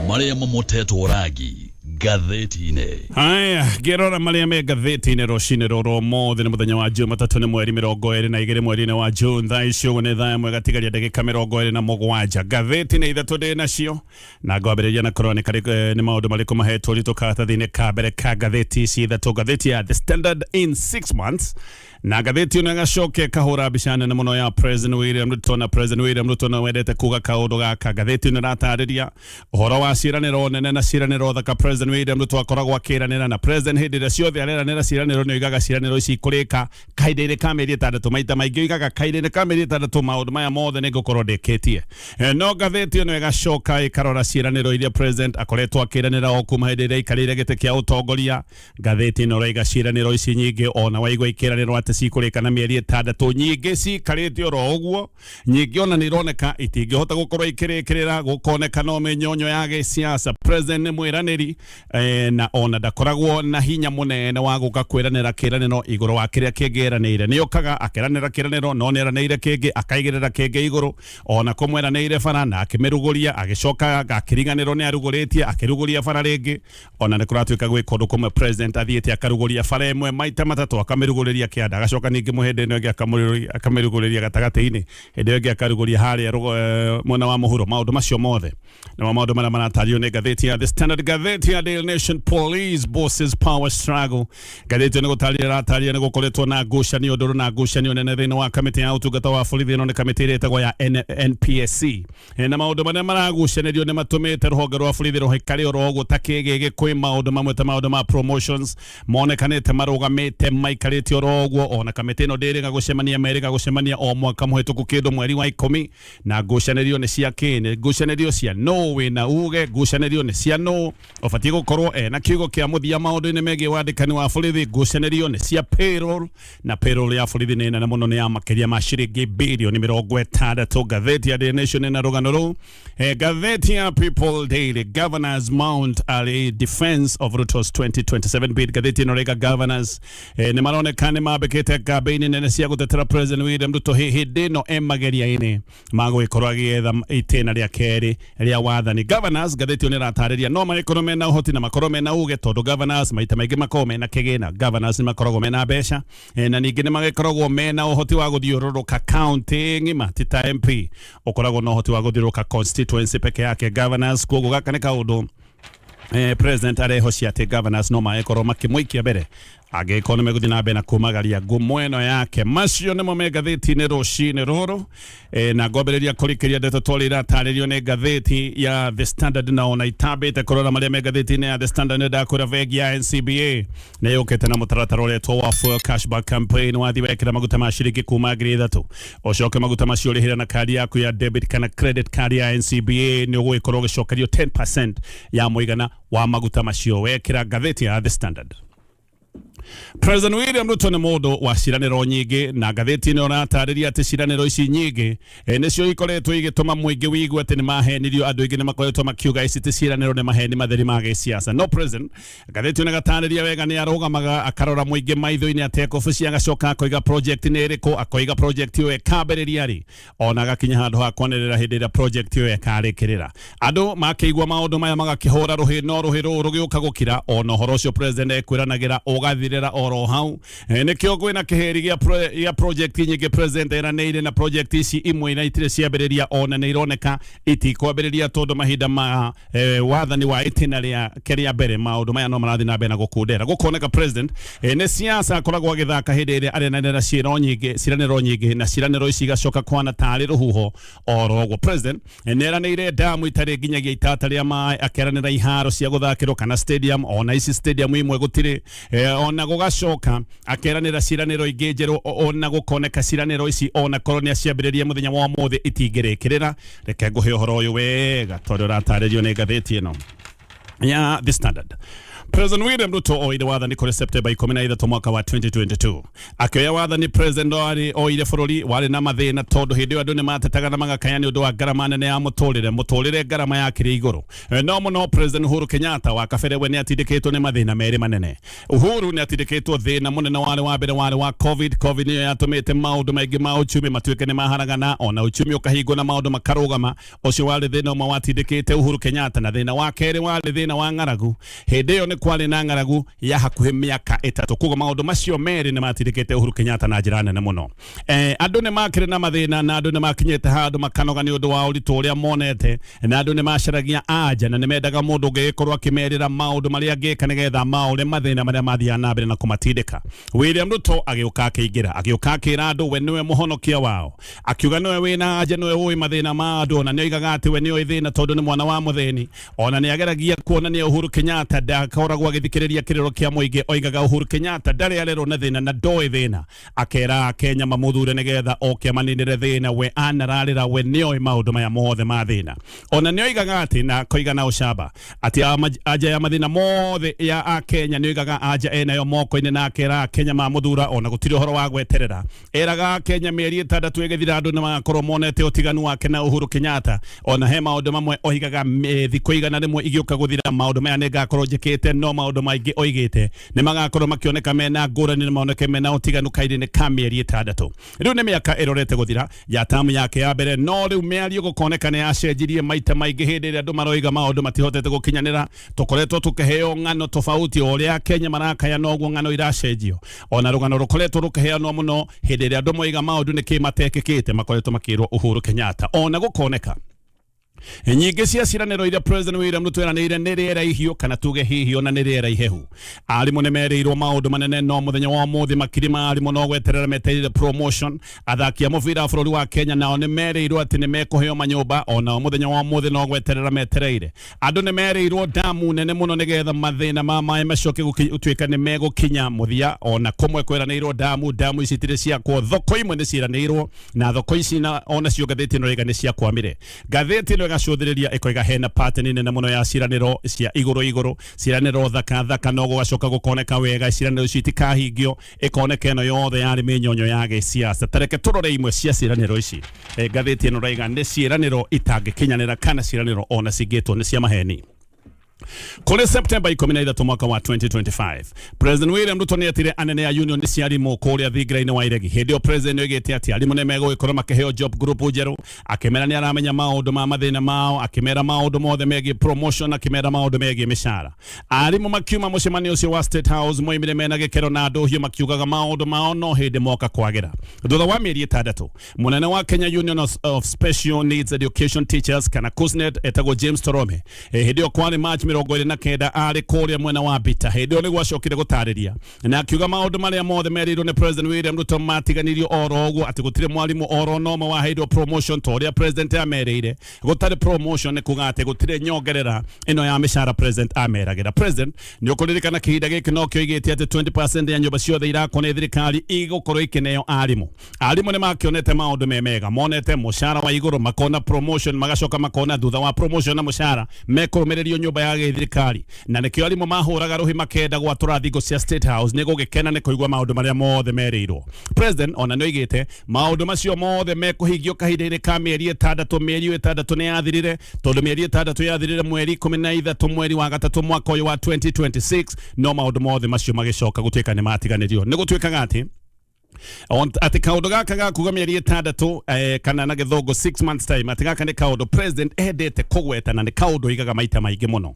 Maria mamoteto ragi gatheti-ine. Haya, gerora maria me gatheti-ine roshine roro mothe ni muthenya wa Jumatatu ni mweri 22 mweri-ini wa June thaa icio ni thaa imwe gatigaria ndagika 27 gatheti ni ithatu ndi nacio na ngwambiriria na koroni ni maundu mariku mahetwo ritukatathini ka mbere ka gatheti ici ithatu gatheti ya The Standard in 6 months na gatheti ino gacoke kahura bicana na muno ya President William Ruto na President William Ruto na wendete kuga kaundu gaka gatheti ino ratariria uhoro wa ciraniro nene na ciraniro thaka President William Ruto akoragwo akiranira na President hindi ria ciothe areranira ciraniro ni igaga ciraniro ici kurika kaidire kameri itandatu maita maingi igaga kaidire kameri itandatu maundu maya mothe ni gukorwo ndeketie no gatheti ino igacoka ikarora ciraniro iria President akoretwo akiranira o kuma hindi ria ikarire gite kia utongoria gatheti ino raiga ciraniro ici nyingi ona waigwa ikiraniro ati cikurika na mieri itandatu nyingi cikarite oro uguo nyingi ona ni roneka itingihota gukorwo ikirikirira gukoneka no menyonyo ya giciasa President ni mwiraniri na ona ndakoragwo na hinya munene wa guka kwiranira kiraniro iguru wa kiria kingiranire ni okaga akiranira kiraniro no neranire kingi akaigirira kingi iguru ona kumweranire fara na akimiruguria agicoka akiriganiro ni aruguritie akiruguria fara ringi ona ni kuratuika gwikondu kumwe President athiete akaruguria fara imwe maita matatu akamiruguriria kianda agacoka ningi muhende ino ngi akamiruguriria gatagati-ini hindi ngi akaruguria haria mwena wa muhuro maundu macio mothe na maundu maria maratario ni gatheti ya The Standard gatheti ya Daily Nation Police Bosses Power Struggle gatheti ni gutaria rataria ni gukoretwo na ngucanio nduru na ngucanio nene thiini wa kamiti ya utungata wa borithi ino ni kamiti iria itagwo ya NPSC na maundu maria maragucanirio ni matumite ruhonge rwa borithi ruhikari oro gutakigigi kwi maundu mamwe ta maundu ma promotions monekanite marugamite maikarite oro uguo ona kamiti ino ndiriga gucemania meriga gucemania o mwaka muhituku kindu mweri wa 10 na ngucanirio ni cia kini ngucanirio cia no we na uge ngucanirio ni cia no obatie gukorwo na kiugo kia muthia maundu-ini megie wandikani wa borithi ngucanirio ni cia payroll na payroll ya borithi ni nene muno ni ya makiria ma ciringi bilioni 60 gatheti ya The Nation na rugano ru gatheti ya People Daily Governors mount a defense of Ruto's 2027 bid gatheti no rega governors ni maronekane mabekete kabeini nene cia gutetera President William Ruto hindi no mageria-ini magwikorwo agietha itena ria keri ria wathani governors gatheti ni ratariria no makorwo mena uhoti na makorwo mena uge tondu governors maita maingi makorwo mena kigina governors ni makoragwo mena mbeca na ningi ni makoragwo mena uhoti wa guthiururuka county matita MP ukoragwo na uhoti wa guthiururuka constituency peke yake governors koguo gaka ni kaundu President arehocia ati governors no maekorwo makimwikia mbere agĩkorwo nĩmegũthiĩ na mbere na kumagaria ngumo ĩno yake macio nĩmo me gatheti-inĩ rũcinĩ rũrũ na ngwambĩrĩria kũrĩkĩria ndeto twarĩ iratarĩrio nĩ gatheti ya The Standard na ona itambĩte kũrora marĩa me gatheti-inĩ ya The Standard nĩ ndakwĩra bengi ya NCBA nĩ yũkĩte na mũtaratara ũretwo wa fuel cashback campaign wathi wekĩra maguta ma ciringi kuma 3,000 ũcoke maguta macio ũrĩhĩre na kadi yaku ya debit kana credit card ya NCBA nĩ ũgũgĩkorwo ũgĩcokerio 10% ya mũigana wa maguta macio wekĩra gatheti ya The Standard. President William Ruto ni mundu wa ciraniro nyingi na gatheti ino ratariria ati ciraniro ici nyingi nicio ikoretwo igituma muingi wigua ati ni mahenirio andu ingi ni makoretwo makiuga ici ti ciraniro ni maheni matheri ma giciasa no President gatheti ino gatariria wega ni arugamaga akarora muingi maitho-ini ati coffers agacoka akoiga project ni iriku akoiga project iyo ekambiriria ri ona agakinya handu ha kwonerera hindi ria project iyo ekarikirira andu makigwa maundu maya magakihura ruhi no ruhi rugiuka gukira ona horo ucio President ekwiranagira ugathirira oro hau nikio gwina kiheri ya project nyingi President eranĩire na project ici imwe na itire ciambĩrĩria ona nĩ ironeka itikwambĩrĩria tondu mahinda ma wathani wa itena ria keria mbere maundu maya no marathi na mbere na gukundera gukoneka President nĩ siasa akoragwo agĩthaka hindi ĩrĩa arenanĩra ciranĩro nyingi na ciranĩro ici igacoka kwana tarĩ rũhuho oro ũguo President nĩeranĩire damu itarĩ nginyagia itata rĩa maĩ akeranĩra iharo cia guthakĩrwo kana stadium ona ici stadium imwe gũtirĩ ona gugacoka akeranira ciraniro ingi njeru ona gukoneka ciraniro ici ona korwo ni aciambĩrĩria muthenya wa muthi itingĩrĩkĩrĩra reke nguhe ũhoro ũyũ wega tondũ rataririo nĩ gatheti ĩno ya The Standard. President William Ruto oire wathani kuri Septemba 13 mwaka wa 2022 akioya wathani president oire bururi wari na mathina tondu hindi andu ni matetaga na magakayani undu wa garama nene ya muturire garama ya kiri iguru no muno president Uhuru Kenyatta wa kabere we ni atindikitwo ni mathina meri manene. Uhuru ni atindikitwo thina munene wari wa mbere wari wa covid niyo yatumite maundu maingi ma uchumi matuike ni maharagana ona uchumi ukahingo na maundu makarugama ucio wari thina umwe watindikite Uhuru Kenyatta na thina wa keri wari thina wa ngaragu hindi yo ni kwari na ngaragu ya hakuhe miaka itatu kugo maundu macio meri ni matindikite Uhuru Kenyatta na njira nene muno. Andu ni makire na mathina na andu ni makinyete handu makanoga ni undu wa uritu uria monete na andu ni macaragia aja na ni mendaga mundu ngikorwo akimerira maundu maria angika nigetha maure mathina maria mathia na mbere na kumatindika. William Ruto agiuka akira andu we niwe muhonokia wao akiuga niwe wina aja niwe hui mathina ma andu na nioigaga ati we niwe thina tondu ni mwana wa muthini ona ni ageragia kuonania Uhuru Kenyatta ndakoragwo agithikiriria kiriro kia muingi oigaga Uhuru Kenyatta ndari arero na thina na ndoi thina akera Kenya mamuthure nigetha oke maninire thina we anararira we nioi maundu maya mothe ma thina ona nioigaga ati na koiga na ushaba ati aja ya mathina mothe ya Kenya nioigaga aja enayo moko-ini na akera Kenya mamuthura ona gutiri uhoro wa gweterera eraga Kenya mieri 6 egethira andu na magakorwo monete utiganu wake na Uhuru Kenyatta ona he maundu mamwe oigaga thiko igana rimwe igiuka guthira maundu maya ningakorwo njikite no maundu maingi oigite ni magakorwo makioneka mena ngurani ni maoneke mena utiganu kairi-ini ka mieri 6 riu ni miaka irorete guthira ya tamu yake ya mbere no riu miario gukoneka ni acenjirie maita maingi hindi ria andu maroiga maundu matihotete gukinyanira tukoretwo tukiheo ng'ano tofauti uria Kenya marakaya noguo ng'ano iracenjio ona rugano rukoretwo rukiheanwo muno hindi ria andu moiga maundu ni kimatekekite makoretwo makirwo Uhuru Kenyatta ona gukoneka nyingi cia ciraniro iria president William Ruto eranire ni riera ihio kana tuge hihi ona ni riera ihehu arimu nemereirwo maundu manene no muthenya wa muthi makirima arimu no gweterera meteire promotion athakia muvira bururi wa Kenya nao ni mereirwo ati ni mekuheo manyumba ona muthenya wa muthi no gweterera metereire andu ni mereirwo damu nene muno nigetha mathina ma mai macoke gutuika ni megukinya muthia ona kumwe kweranirwo damu icitire cia kwa thoko imwe ni ciranirwo na thoko ici na ona cio gatheti no ni cia kwamire gatheti no gacuthiriria ikoiga hena pattern nene muno ya ciraniro cia iguru ciraniro thaka no gugacoka gukoneka wega ciraniro citikahingio ikoneka eno yothe yari minyonyo ya giciaca tareke turore imwe cia ciraniro ici gatheti ino raiga ni ciraniro itangikinyanira kana ciraniro ona cingitwo ni cia maheni. Kule Septemba 13 mwaka wa 2025 President William Ruto ni atire anene ya union ni ciarimo kuria thigira-ini wa iregi hindio president oigite ati arimu ne mego ikorwo makiheo job group ujeru akimera ni aramenya maundu ma mathina mao akimera maundu mothe megi promotion akimera maundu megi mishara arimu makiuma mucemanio ucio wa State House moimire mena gikero na andu hiu makiugaga maundu mao no hindi moka kwagira thutha wa mieri 6 munene wa Kenya Union of Special Needs Education Teachers kana KUSNET etagwo James Torome hindio kwani March 29 ari kuria mwena wa Bita hindio ni gwacokire gutariria na akiuga maundu maria mothe merirwo ni president William Ruto matiganirio oro uguo ati gutire mwalimu oro no wa heido promotion toria president amerire gutari promotion ni kuga ati gutire nyongerera ino ya mishara president ameragira president ni ukuririkana kihinda giki no kio igite ati 20% ya nyumba ciothe irakwo ni thirikari igukorwo ikineo arimu ni makionete maundu memega monete mushara wa iguru makona promotion magacoka makona thutha wa promotion na mushara mekurumirerio nyumba ya thirikari na nikio arimu mahuraga ruhi makenda gwatura thingo cia State House ni gugikena ni kuigwa maundu maria mothe merirwo president ona noigite maundu macio mothe mekuhingio kahinda-ini ka mieri 6 ni yathirire tondu mieri 6 yathirire mweri 13 mweri wa gatatu mwaka uyu wa 2026 no maundu mothe macio magicoka gutuika ni matiganirio ni gutuikaga ati ati kaundu gaka gakuga mieri 6 kana na githongo 6 months time ati gaka ni kaundu president endete kugweta na ni kaundu igaga maita maingi muno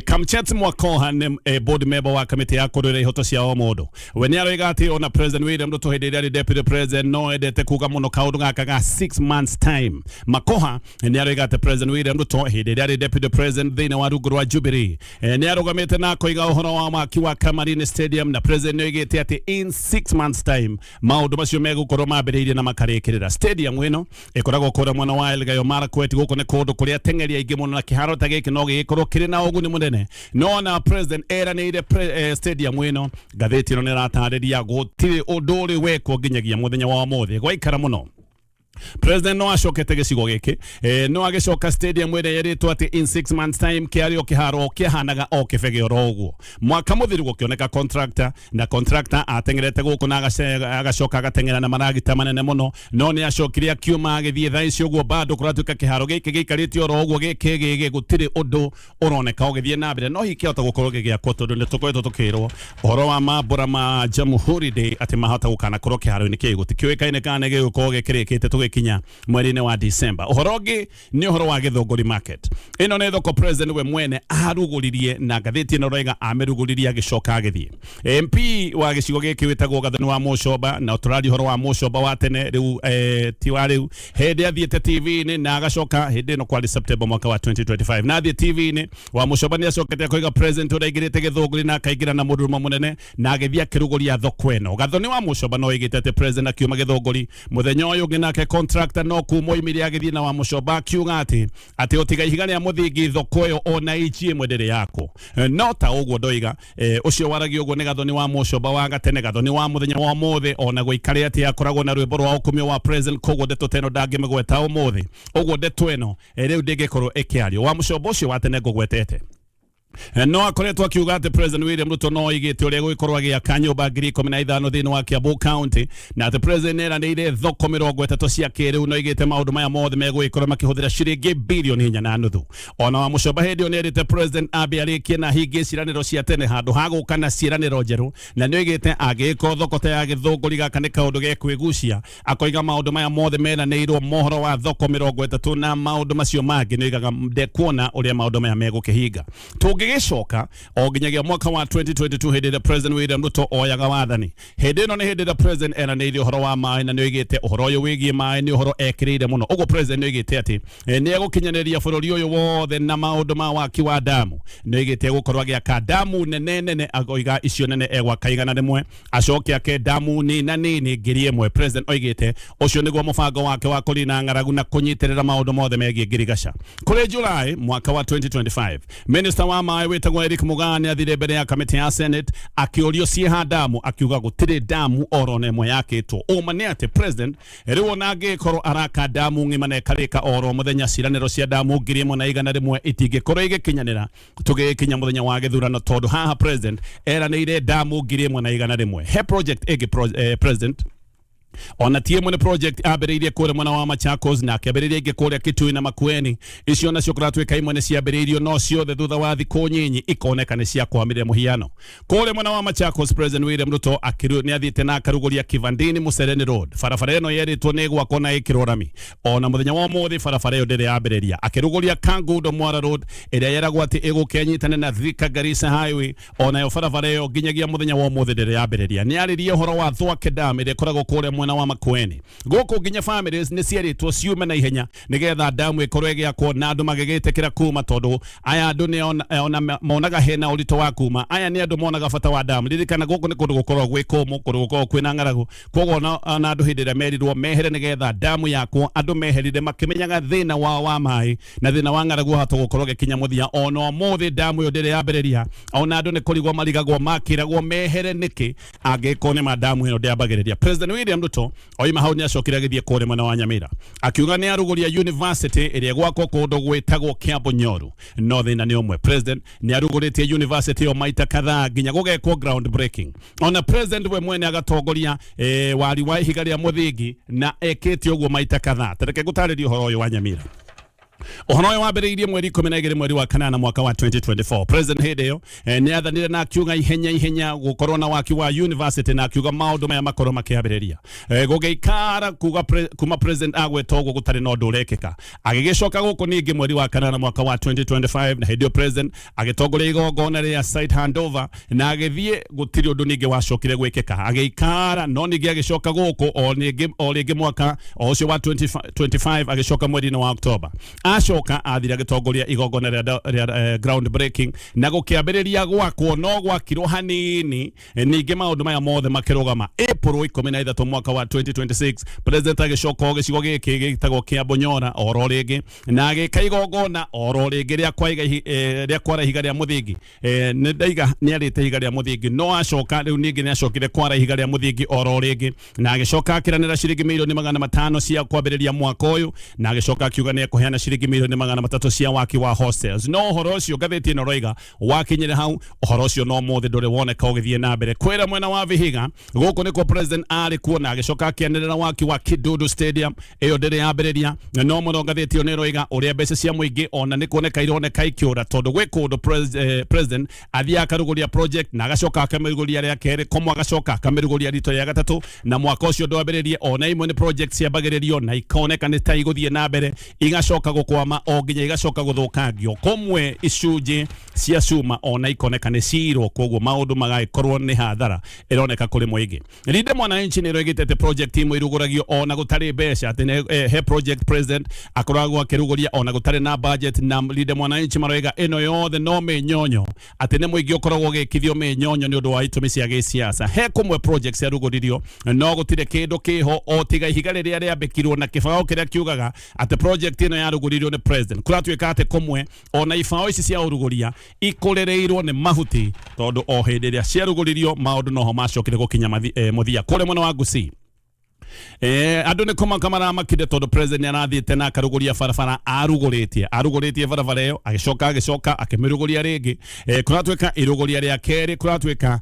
Kamchat Mwakoha ni board member wa kamiti ya kurira ihoto cia o mundu we ni aroiga ati ona president William Ruto hindi ria deputy president no endete kuga muno kaundu gaka ga 6 months time Makoha ni aroiga ati president William Ruto hindi ria deputy president thina wa rungu rwa Jubilee ni arugamite na koiga uhoro wa maki wa Kameme Stadium na president oigite ati in 6 months time maundu macio megukorwo mambiriirie na makarikirira stadium ino ikoragwo kuria mwana wa Elgeyo Marakwet guko ni kundu kuria teng'eri aingi muno na kiharo ta giki no gikorwo kiri na uguni munene no na president eranire stadium ino gatheti ino ni ratariria gutiri undu uri wekwo nginyagia muthenya wa muthi gwaikara muno President no acokete gicigo giki no agicoka stadium ire yeritwo ati in 6 months time kiario kiharo kihanaga o kibege oroguo mwaka muthiru gukioneka contractor na contractor atengerete guku na agacoka agatengera na maragita manene muno no ni acokiria kiuma agithie thaici uguo bado kuratuka kiharo giki gikaritio oroguo gikigige gutiri undu uroneka ogithie na mbere no hikiota gukorwo gigiakwo tondu ni tukoretwo tukirwo uhoro wa mambura ma Jamhuri Day ati mahota gukana korwo kiharo-ini kii gutikiuikaine kana gigukorwo gikirikite tugikinya mweri-ini wa December. Uhorogi ni uhoro wa Githunguri market. Ino ni thoko president we mwene aruguririe na ngathiti ino roiga ameruguririe agicoka agithie. MP wa gicigo giki witagwo Gathoni wa Mucoba na uturari uhoro wa Mucoba wa tene riu ti wa riu hindi athiete TV-ini na agacoka hindi ino kwari September mwaka wa 2025 na athie TV-ini wa Mucoba ni acokete koiga president uraigirite Githunguri na akaigira na muruma munene na agithia kiruguria thoko ino. Gathoni wa Mucoba no igite ati president akiuma Githunguri muthenya uyu nginake contractor no kumo imiri agithie na wa Mucoba kiuga ati utiga ihiga ria muthingi thoko yo ona ichie mwendere yako no ta uguo ndoiga ucio waragio uguo ni Gathoni wa Mucoba wa gatene Gathoni wa muthenya wa mothe ona guikare ati akoragwo na rwimbo rwa ukumio wa president koguo ndeto teno ndangimegweta umothe uguo ndeto eno riu ndingikorwo ikiario wa Mucoba ucio wa tene ngugwetete no akoretwo akiuga ati president William Ruto no igite uria guikorwo agiaka nyumba ngiri 15 thiini wa Kiambu County na ati president eranire thoko 30 cia kiriu no igite maundu maya mothe meguikorwo makihuthira ciringi bilioni 4.5 ona wa Mucoba hindi oni erite president abe arikie na hingi ciraniro cia tene handu ha guka na ciraniro njeru na no igite agiko thoko ta ya Githunguri gaka ni kaundu gekwigucia akoiga maundu maya mothe meranirwo mohoro wa thoko 30 na maundu macio mangi no igaga ndekuona uria maundu maya megukihinga gicoka o ginyagia mwaka wa 2022 hindi the president William Ruto oyaga wathani hindi no ni hindi the president era ni uhoro wa mai na ni igite uhoro uyu wigie mai ni uhoro ekirire muno ugo president ni igite ati ni egukinyaniria bururi uyu wothe na maundu ma waki wa damu ni igite gukorwa giaka damu nene agoiga icio nene egwa kaigana rimwe acoke ake damu ni na nini ngiri imwe president oigite ucio niguo mubango wake wa kurina ngaragu na kunyitirira maundu mothe megie ngirigasha kuri July mwaka wa 2025 minister wa mai wetagwo Eric Mugani athire mbere ya kamiti ya Senate akiorio ciha damu akiuga gutire damu oro nemwe yakitwo umane ati president riwo nange korwo araka damu ngimane karika oro muthenya ciraniro cia damu ngiri imwe na igana rimwe itingikorwo igikinyanira tugikinya muthenya wa githurano tondu haha president eranire damu ngiri imwe na igana rimwe he project ege president ona tie mwene project aberirie kure mwana wa Machakos na akaberirie inge kure Kitui na Makueni icio nacio kuratwika imwe cia beririo no ciothe thutha wa thiku nyinyi ikoneka ni cia kwamire muhiano kure mwana wa Machakos president William Ruto akiru ni athite na akaruguria Kivandini Musereni Road farafara eno yeritwo ni gwako na ikirorami ona muthenya wa muthi farafara yo ndire aberiria akiruguria Kangundo Mwara Road iria yeragwo ati igukenyitane na Thika Garissa Highway ona yo farafara yo ginyagia muthenya wa muthi ndire aberiria ni aririe horo wa Thwake Dam iria koragwo kure mwena wa Makueni goko ginya families ni ciaritwo ciume na ihenya nigetha damu ikorwe giakwo na andu magigitekera kuma tondu aya andu ni ona monaga hena urito wa kuma aya ni andu monaga bata wa damu ririkana goko ni kundu gukorwo gwikumu kundu gukorwo kwina ngaragu koguo na andu hindira merirwo mehere nigetha damu yakwo andu meherire makimenyaga thina wa mai na thina wa ngaragu hato gukorwo gikinya muthia ono muthi damu yo ndire yambiriria ona andu ni kurigwo marigagwo makiragwo mehere niki agikone madamu ino ndiambagiriria president William Ruto oima hau ni acokire agithie kure mwena wa Nyamira akiuga ni aruguria university iria gwako kundu gwitagwo Kiambu Nyoru no thina ni umwe president ni aruguritie university o maita kadhaa nginya gugekwo ground breaking ona president we mwene agatongoria wari wa ihiga ria muthingi na ekete uguo maita kadhaa tereke gutariria uhoro uyu wa Nyamira uhoro uyu wambiriirie mweri 12 mweri wa kanana mwaka wa 2024 president Hideo ni athanire na akiuga ihenya gukorwo na waki wa university na akiuga maundu maya makorwo makiambiriria gugeikara kuga kuma president agweta uguo gutari no ndurekeka agigicoka guku ningi mweri wa kanana mwaka wa 2025 na Hideo president agitongoria igongona ria site handover na agithie gutiri undu ningi wacokire gwikeka agiikara no ningi agicoka guku o ningi mwaka ucio wa 2025 agicoka mweri wa October acoka athira gitongoria igongona ria ground breaking na gukiambiriria gwakwo no gwakirwo hanini ninge maundu maya mothe makirugama April 13 mwaka wa 2026 president agicoka gicigo giki gitagwo kia Bonyora oro ringi na agika igongona oro ringi ria kwara ihiga ria muthingi ni ndaiga ni arite ihiga ria muthingi no acoka riu ningi ni acokire kwara ihiga ria muthingi oro ringi na agicoka akiranira ciringi milioni 500 cia kwambiriria mwaka uyu na agicoka akiuga ni kuheana ciringi milioni 300 cia waki wa hostels no horo ucio ngatheti ino roiga wakinyire hau horo ucio no muthi nduri woneka ugithie na mbere kwira mwena wa Vihiga guku niko president ari kuona agicoka akianirira waki wa Kidudu Stadium iyo ndiri yambiriria no muno ngatheti ino roiga uria mbeca cia muingi ona ni kuoneka ironeka ikiura tondu gwi kundu president athia akaruguria project na agacoka akamiruguria ria keri komo agacoka akamiruguria rito ria gatatu na mwaka ucio ndwambiririe ona imwe ni project cia bagiririo na ikoneka ni ta iguthie na mbere igacoka gukwama o nginya igacoka guthukangio komwe icunji cia cuma ona ikoneka ni ciro koguo maundu magaikorwo ni hathara ironeka kuri muingi rinde mwananchi ni roigite te project imwe iruguragio ona gutari mbeca ati he project president akoragwo akiruguria ona gutari na budget na rinde mwananchi maroiga ino yothe no menyonyo ati ni muingi ukoragwo gikithio menyonyo ni undu wa itumi cia gisiasa he kumwe projects yaruguririo no gutire kindu kiho o tiga ihiga riria riambikirwo na kibao kiria kiugaga ati project ino yaruguririo ni president kuratuika ati kumwe ona ifao ici cia uruguria ikurereirwo ni mahuti tondu o hindi ria ciaruguririo maundu noho macokire gukinya muthia kure mwena wa Gusii andu ni komaka maramakire tondu president arathiite na akaruguria barabara aruguritie barabara iyo agicoka akimiruguria ringi kuratuika iruguria ria keri kuratuika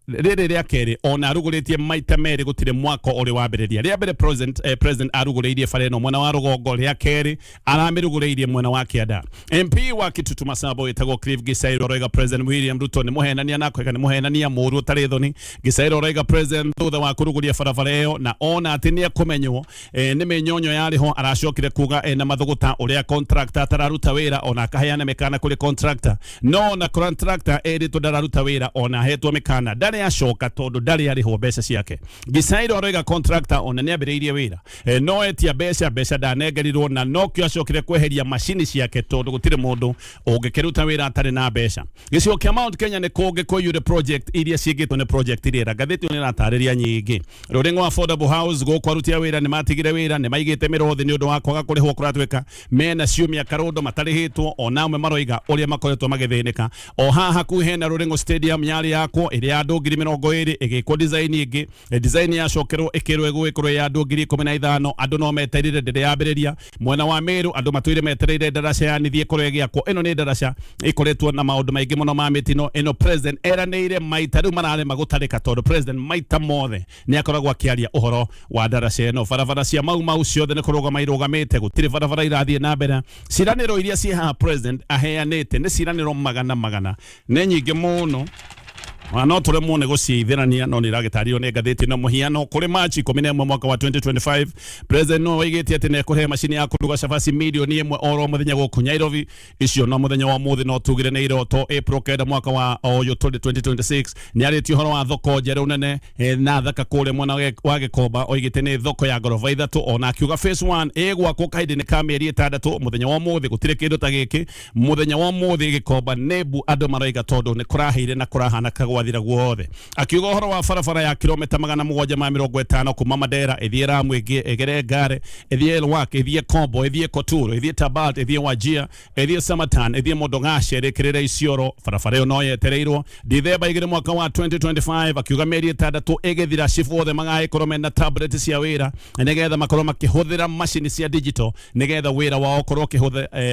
riri ria keri ona aruguritie maita meri gutire mwako uri wambiriria ria mbere president aruguririe bara ino mwena wa rugongo ria keri aramiruguririe mwena wa kianda MP wa Kitutu Masabo itago Clive Gisairo roiga president William Ruto ni muhenania nakweka ni muhenania muru tari thoni Gisairo roiga president thutha wa kuruguria bara iyo na ona ati ni akumenywo ni menyonyo yariho aracokire kuga na mathuguta uria contractor atararuta wira ona akaheana mekana kuri contractor no na contractor edito dararuta wira ona hetwo mekana ndari acoka tondu ndari ariho mbeca ciake Gisairo roiga contractor ona ni ambiriirie wira no etia mbeca ndanengerirwo na no kio acokire kweheria machini ciake tondu gutire mundu ungikiruta wira atari na mbeca gicigo kia Mount Kenya ni kungi kuyure project iria ciigitwo ni project iria ngatheti ni ratariria nyingi ruringo affordable house go kwarutia wira ni matigire wira ni maigite mirothi ni undu wa kwaga kurihwo kuratweka mena ciumia karondo matarihitwo ona amwe maroiga uria makoretwo magithinika o haha kuhena ruringo stadium yari yako iria andu 2020 igikwo design ingi design yacokerwo ikirwe gwikorwo ya andu 15 andu no meterire ndire yambiriria mwena wa Meru andu matwire metereire ndaraca yanithie korwe giakwo ino ni ndaraca ikoretwo na maundu maingi muno ma mitino ino president eranire maita riu marare magutarika tondu president maita mothe ni akoragwo akiaria uhoro wa ndaraca ino barabara cia mau ciothe ni kurugama irugamite gutire barabara irathie na mbere ciraniro iria ci ha president aheanite ni ciraniro magana ni nyingi muno no tore muone gucithirania no niragitario ne ngatheti no muhiano kuri March 11 mwaka wa 2025 president no oigite ati ne kuhe machine ya kuruga cabaci milioni 1 oro muthenya guku Nairobi icio no muthenya wa muthi no tugire ne iroto April 9 mwaka wa 2026 ni aritio horo wa thoko njeru nene na thaka kure mwena wa Gikomba oigite ne thoko ya gorofa ithatu ona akiuga phase 1 egwako kaide ne kameri 6 muthenya wa muthi gutire kindu ta giki muthenya wa muthi Gikomba nebu andu maraiga tondu ni kurahire na kurahana wathira guothe akiuga horo wa barabara ya kilomita 750 kuma Madera ithie Ramu egere Ngare ithie Elwak ithie Kombo ithie Koturo ithie Tabat ithie Wajir ithie Samatan ithie Modongashe rekirire Isioro barabara yo no yetereirwo Dithemba 2 mwaka wa 2025 akiuga meri 6 egethira shifu othe magaikorwo na tablet cia wira nigetha makorwo makihuthira machine cia digital nigetha wira wao korwo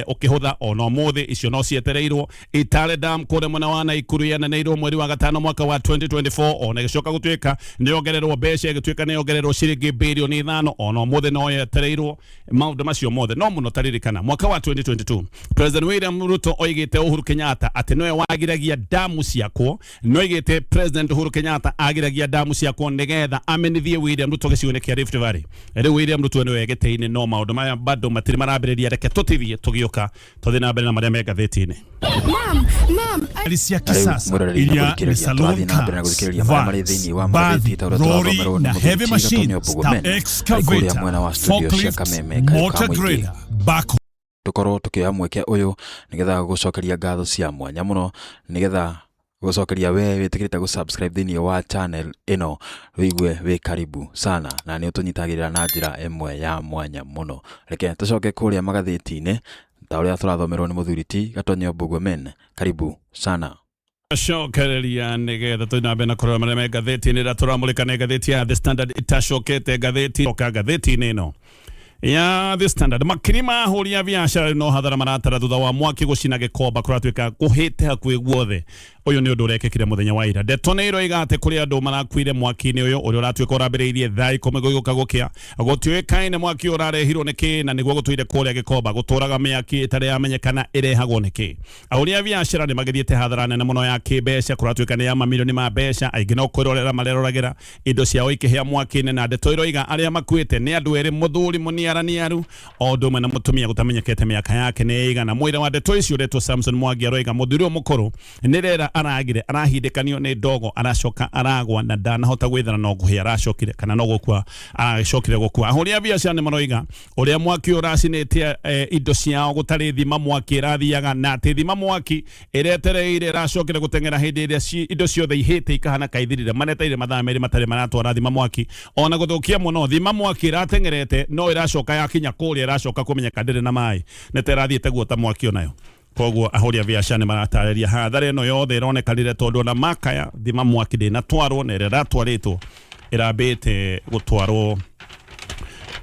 ukihutha ono muthi icio no cietereirwo Itare Dam kure mwana wa Naikuru yananirwo mweri wa gatano mwaka wa 2024 ona gicoka gutwika niongererwo mbeca gitwika niongererwo ciringi bilioni 5 ona mothe no yetereirwo maundu macio mothe no muno taririkana mwaka wa 2022 president William Ruto oigite Uhuru Kenyatta ati noe wagiragia damu ciakwo noigite president Uhuru Kenyatta agiragia damu ciakwo nigetha amenithie William Ruto gicigo-ini kia Rift Valley William Ruto no yegeteine no maundu maya bado matiri marambiriria reke tutithie tugioka tuthi na mbere na maria me ngatheti-ini Mam, alisia kisasa iria ni salon cars, baadhi, lori na heavy machines, excavator, forklift, motor grader, backhoe tukorwo tukioya mweke uyu nigetha gucokeria ngatho cia mwanya muno nigetha gucokeria we witikirite gusubscribe thini wa channel ino wigue wi karibu sana na ni utunyitagirira na njira emwe ya mwanya muno. Reke tucoke kuria magathiti-ini ta uria turathomerwo ni muthuriti Gatonyo Bugwomen. Karibu sana. Cokereria nigetha tunabe na kurora maria me ngathiti-ini ra turamulika ni ngathiti ya The Standard itacokete ngathiti-ini ino ya The Standard. Makirima huria biashara no hathara maratara thutha wa mwaki gucina gikomba kuratuika guhite hakuhi guothe. Uyu ni undu urekekire muthenya wa ira. Detonero igate kuri andu marakuire mwaki-ini uyu uri uratuika urambiriirie thai komiguka gukia gutiuikaine mwaki urarehirwo niki na niguo gutuire kuria gikomba guturaga miaki itari yamenyekana irehagwo niki. Ahuria biashara ni magithiete hathara nene muno ya kibeca kuratuika ni ya mamilioni ma beca aingi no kwirorera mareroragira indo ciao ikihia mwaki-ini na Detonero iga aria makuite ni andu eri muthuri muniaraniaru ondo mwe na mutumia gutamenyekete miaka yake ni igana. Mwira wa Deto icio retwo Samson Mwangi aroiga muthuri mukuru nirera aragire arahindekanio ni ndogo aracoka aragwa na ndanahota gwithana no guhia aracokire kana no gukua aracokire gukua. Ahuria biashara ni maroiga uria mwaki uracinite indo ciao gutari thima mwaki irathiaga na ati thima mwaki iretereire iracokire gutengera hindi iria indo ciothe ihite ikahana kaithirire maneteire mathaa meri matari maratwara thima mwaki ona guthukia muno thima mwaki iratengerete no iracoka yakinya kuria iracoka kumenyeka ndire na mai neterathiete guota mwaki onayo. Koguo ahuria biashara ni maratariria hathara ino yothe ironekanire tondu na makaya thima mwaki ndina twarwo na iratwaritwo irambite gutwarwo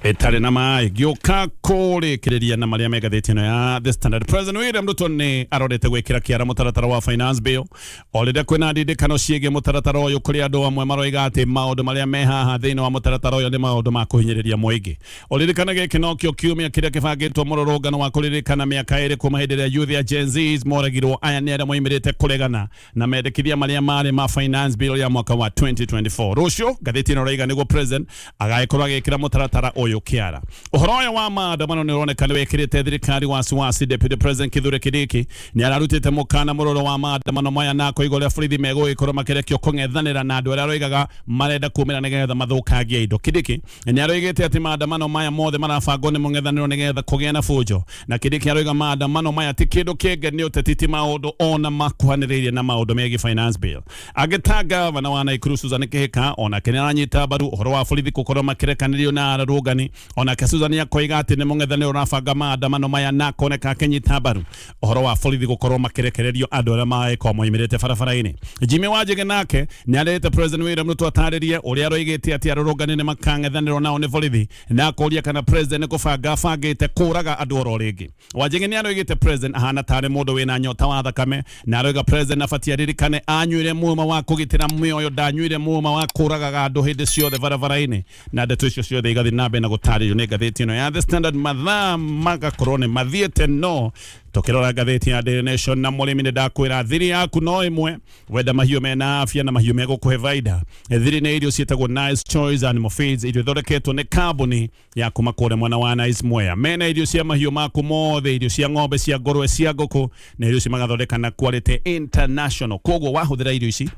etare na mai gioka kore kireria na maria mega thitino ya The Standard. President William Ruto ni arorete gwikira kiara mutaratara wa finance bill olede kwina ndindikano ciege mutaratara uyu kuri andu amwe maroiga ati maundu maria me haha thiini wa mutaratara uyu ni maundu ma kuhinyiriria mwigi. Olede kana giki no kio kiumia kiria kibangitwo murorongano wa kuririkana miaka iri kuma hindi ya youth ya Gen Zs moragirwo aya ni aria moimirite kuregana na mendekithia maria mari ma finance bill ya mwaka wa 2024. Rucio gathiti no raiga niguo president agaikorwo agikira mutaratara uyu kiara. Uhoro wa maandamano ni uronekana wekirite thirikari wasiwasi. Deputy President Kithure Kindiki ni ararutite mukana muroro wa maandamano maya nako igore borithi mego ikoro makerekio kung'ethanira na andu aria aroigaga marenda kumira nigetha mathukangia indo. Kindiki ni aroigite ati maandamano maya mothe marabangwo ni mung'ethaniro nigetha kugia na fujo, na Kindiki aroiga maandamano maya ti kindu kingi ni uteti maundu ona makuhaniriirie na maundu megi finance bill. Agitanga gavana wa Naikuru Susan Kihika ona kene aranyita baru uhoro wa borithi gukorwo makirekanirio na ararugani ona Suzania koiga ati ni mung'ethaniro urabanga maandamano maya na koneka kenyita baru uhoro wa borithi gukorwo makirekererio andu aria maiko moimirite barabara-ini. Jimmy Wanjigi nake ni arete President William Ruto ataririe uria aroigite ati arurungani ni makang'ethaniro nao ni borithi na kuria kana president kubanga bangite kuraga andu oro ringi. Wanjigi ni aroigite president ahana tare mundu wina nyota wa thakame na aroiga president afatia ririkane anyuire muuma wa kugitira mioyo ndanyuire muuma wa kuraga andu hindi ciothe barabara-ini na ndeto icio ciothe igathi nambe na gutaririo ni ngathiti ino ya The Standard mathaa magakorone mathiete no tukirora ngathiti ya Daily Nation. Na murimi ni ndakwira thiri yaku no imwe wenda mahiu mena afya na mahiu megukuhe faida. Thiri ni irio cietagwo Nice Choice Animal Feeds irio thondeketwo ni kambuni ya kumakure mwana wa Nice Mwea. Mena irio cia mahiu maku mothe, irio cia ng'ombe, cia ngũrwe, cia ngũkũ na irio cia magathondeka na quality international. Koguo wahuthira irio ici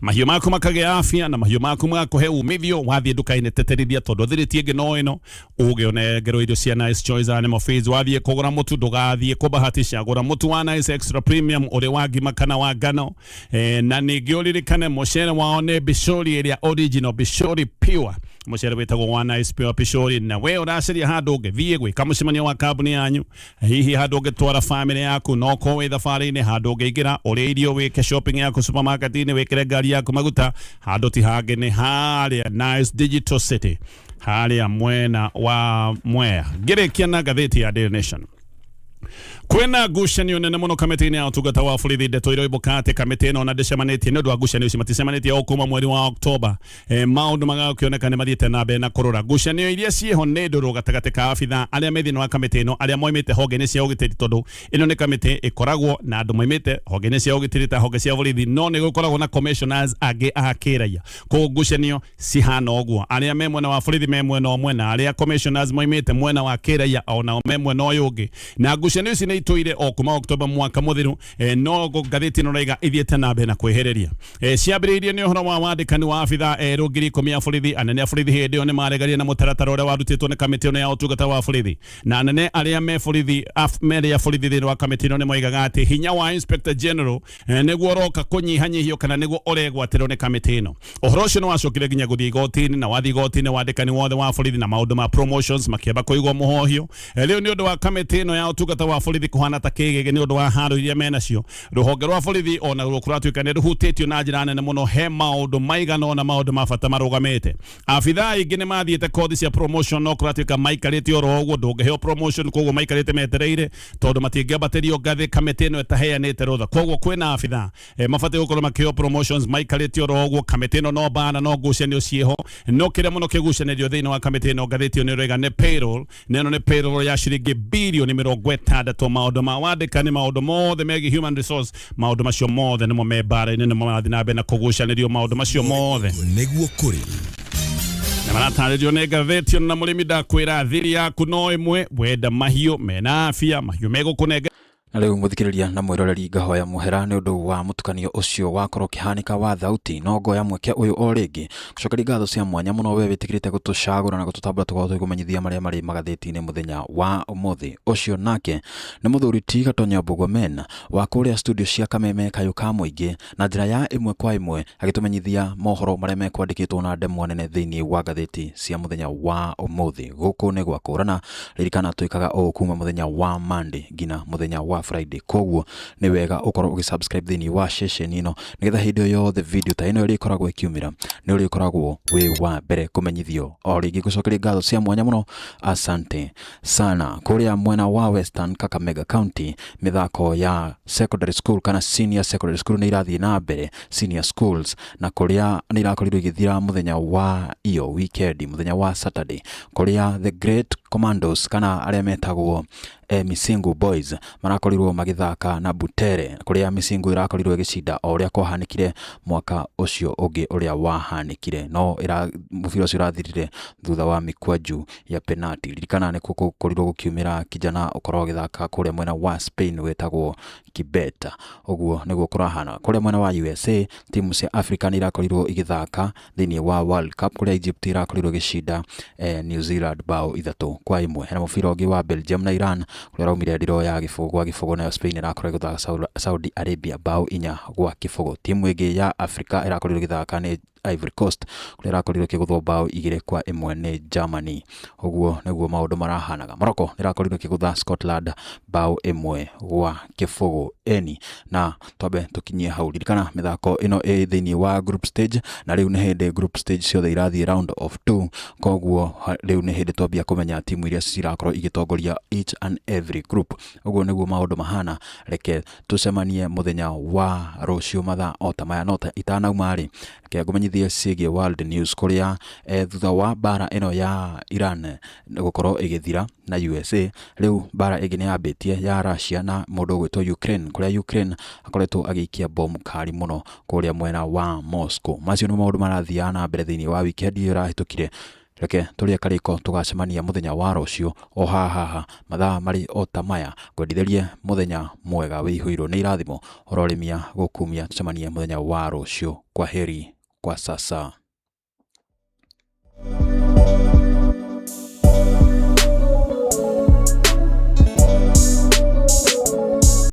mahiu maku makage afya na mahiu maku makuhe umithio wathie nduka-ini teterithia tondu thiriti ingi no ino ugionegero irio cia Nice Choice Animal Feeds. Wathie kugura mutu ndugathie kubahatisha gura mutu wa Nice Extra Premium uri wa ngima kana wa ngano na ningi uririkane mucere wao ni Bishori iria original Bishori pure mucere witagwo wa Nice Pure Bishori. Na we uracaria handu ngithie gwika mucemanio wa kambuni yanyu hihi handu ngitwara family yaku no ko wi thabari-ini handu ngiingira uri irio wike shopping yaku supermarket-ini wikire ngari yaku maguta handu ti hangi ni haria Nice Digital City haria mwena wa Mwea. Ngirikia na ngathiti ya Daily Nation. Kwena ngucanio nene muno kamiti-ini ya utungata wa borithi Ndeto iroibuka ati kamiti ino na ndicemanitie ni undu wa ngucanio ici maticemanitie o kuma mweri wa Oktoba. Maundu magakioneka ni mathiete na mbere na kurora. Ngucanio iria cieho ni nduru gatagati ka abitha aria me thiini wa kamiti ino aria moimite honge-ini cia ugitiri tondu ino ni kamiti ikoragwo na andu moimite honge-ini cia ugitiri ta honge cia borithi no ni gukoragwo na commissioners angi a kiraia. Koguo ngucanio cihana uguo aria me mwena wa borithi me mwena omwe na aria commissioners moimite mwena wa kiraia ona me mwena uyu ungi. Na ngucanio ici nĩ itũire o kuma October mwaka mũthiru no ngathĩti ĩno raiga ithiĩte na mbere na kwĩhĩrĩria ciambĩrĩirie nĩ ũhoro wa wandĩkani wa abitha erũ 10,000 a borithi. Anene a borithi hĩndĩ ĩyo nĩ maregaria na mũtaratara ũrĩa warutĩtwo nĩ kamĩtĩ ĩno ya ũtungata wa borithi, na anene arĩa me borithi merĩ ya borithi thĩinĩ wa kamĩtĩ ĩno nĩ moigaga atĩ hinya wa Inspector General nĩguo ũroka kũnyihanyihio kana nĩguo ũregwatĩrwo nĩ kamĩtĩ ĩno. Ũhoro ũcio nĩ wacokire nginya gũthiĩ igoti-inĩ, na wathiĩ igoti-inĩ wandĩkani wothe wa borithi na maũndũ ma promotions makĩamba kũigwo mũhohio. Rĩu nĩ ũndũ wa kamĩtĩ ĩno ya ũtungata wa borithi kũhana ta kĩgege nĩ ũndũ wa haro iria menacio, rũhonge rwa borithi ona rũkũratuĩka nĩ rũhutĩtio na njĩra nene mũno he maũndũ maigana ona maũndũ ma bata marũgamĩte. Abithaa aingĩ nĩ mathiĩte kothi cia promotion no kũratuĩka maikarĩte oro ũguo, ndũngĩheo promotion koguo maikarĩte metereire tondũ matingĩambatĩrio ngathĩ kamĩtĩ ĩno ĩtaheanĩte rũtha. Koguo kwĩna abithaa mabatiĩ gũkorwo makĩheo promotions maikarĩte oro ũguo. Kamĩtĩ ĩno no bana no ngucanio ciĩho, no kĩrĩa mũno kĩgucanĩrio thĩinĩ wa kamĩtĩ ĩno ngathĩti ĩyo nĩ ũrauga nĩ payroll, na ĩno nĩ payroll ya ciringi birioni 60. Maũndũ ma wandĩkani, maũndũ mothe megiĩ human resource, maũndũ macio mothe nĩmo me mbara-inĩ, nĩmo marathiĩ na mbere na kũgucanĩrio maũndũ macio mothe nĩguo kũrĩ na maratarĩrio nĩ ngathĩti ĩno. Na mũrĩmi ndakwĩra thiri yaku no ĩmwe, wenda mahiũ mena afya, mahiũ megũkũnenga. Na rĩu mũthikĩrĩria na mwĩroreri ngahoya mũhera nĩ ũndũ wa mũtukanio ũcio wakorwo kĩhanĩka wa thauti, no ngoya mweke ũyũ o rĩngĩ gũcokeria ngatho cia mwanya mũno we wĩtĩkĩrĩte gũtũcagũra na gũtũtambũra tũkorwo tũkũmenyithia marĩa marĩ magathĩti-inĩ mũthenya wa ũmũthĩ. Ũcio nake nĩ mũthuri ti Gatonyo Bogomen wa kũrĩa studio cia Kameme kayũ ka mũingĩ, na njĩra ya ĩmwe kwa ĩmwe agĩtũmenyithia mohoro marĩa mekwandĩkĩtwo na ndemwa nene thĩinĩ wa ngathĩti cia mũthenya wa ũmũthĩ. Gũkũ nĩ gwa kũrana, ririkana twĩkaga o kuma mũthenya wa Monday nginya mũthenya wa Friday, koguo nĩ wega ũkorwo ũgĩsubscribe thĩinĩ wa session ĩno nĩgetha hĩndĩ ĩyo yothe video ta ĩno ĩrĩa ĩkoragwo ĩkiumĩra nĩ ũrĩa ĩkoragwo wĩ wa mbere kũmenyithio. O rĩngĩ gũcokeria ngatho cia mwanya mũno, asante sana. Kũrĩa mwena wa Western Kakamega County, mĩthako ya secondary school kana senior secondary school nĩ irathiĩ na mbere, senior schools, na kũrĩa nĩ irakorirwo igĩthira mũthenya wa iyo weekend, mũthenya wa Saturday, kũrĩa the great commandos kana arĩa metagwo Misingu Boys marakorirwo magĩthaka na Butere, kũrĩa Misingu irakorirwo ĩgĩcinda o ũrĩa kwahanĩkire mwaka ũcio ũngĩ ũrĩa wahanĩkire, no mũbira ũcio ũrathirire thutha wa mĩkwanju ya penalty. Ririkana nĩ gũkorirwo gũkiumĩra kijana ũkorwo agĩthaka kũrĩa mwena wa Spain wetagwo Kibeta, ũguo nĩguo kũrahana. Kũrĩa mwena wa USA timu cia Africa nĩ irakorirwo igĩthaka thĩinĩ wa World Cup, kũrĩa Egypt irakorirwo ĩgĩcinda New Zealand bao 3-1. Hena mũbira ũngĩ wa Belgium na Iran kũrĩa raumire ndiro ya gĩbũgũ nayo Spain irakorirwo igĩthaka Saudi Arabia bao 4-0. Timu ĩngĩ ya Africa irakorirwo igĩthaka nĩ Ivory Coast kũrĩa irakorirwo ikĩgũthwo bao 2-1 nĩ Germany. Ũguo nĩguo maũndũ marahanaga. Morocco irakorirwo ikĩgũtha Scotland bao 1-0 eni, na twambe tũkinyie hau. Ririkana mĩthako ĩno ĩ thĩinĩ wa group stage, na rĩu nĩ hĩndĩ group stage ciothe irathiĩ round of 2, koguo rĩu nĩ hĩndĩ twambia kũmenya timu iria cirakorwo igĩtongoria each and every group. Ũguo nĩguo maũndũ mahana. Reke tũcemanie mũthenya wa rũciũ mathaa o ta maya, no itanauma rĩ, reke ngũmenyithie ciĩgiĩ world news, kũrĩa thutha wa bara ĩno ya Iran gũkorwo ĩgĩthira na USA, rĩu bara ĩngĩ nĩ yambĩtie ya Russia na mũndũ ũgwĩtwo Ukraine, kũrĩa Ukraine akoretwo agĩikia bomu kari mũno kũrĩa mwena wa Moscow. Macio nĩ maũndũ marathiaga na mbere thĩinĩ wa weekend ĩrahĩtũkire. Reke tũrĩa karĩko tũgacemania mũthenya wa rũciũ o haha mathaa marĩ o ta maya. Ngwendithĩrie mũthenya mwega wĩihũirwo nĩ irathimo, ororimia gũkumia. Tũcemanie mũthenya wa rũciũ. Kwa heri kwa sasa.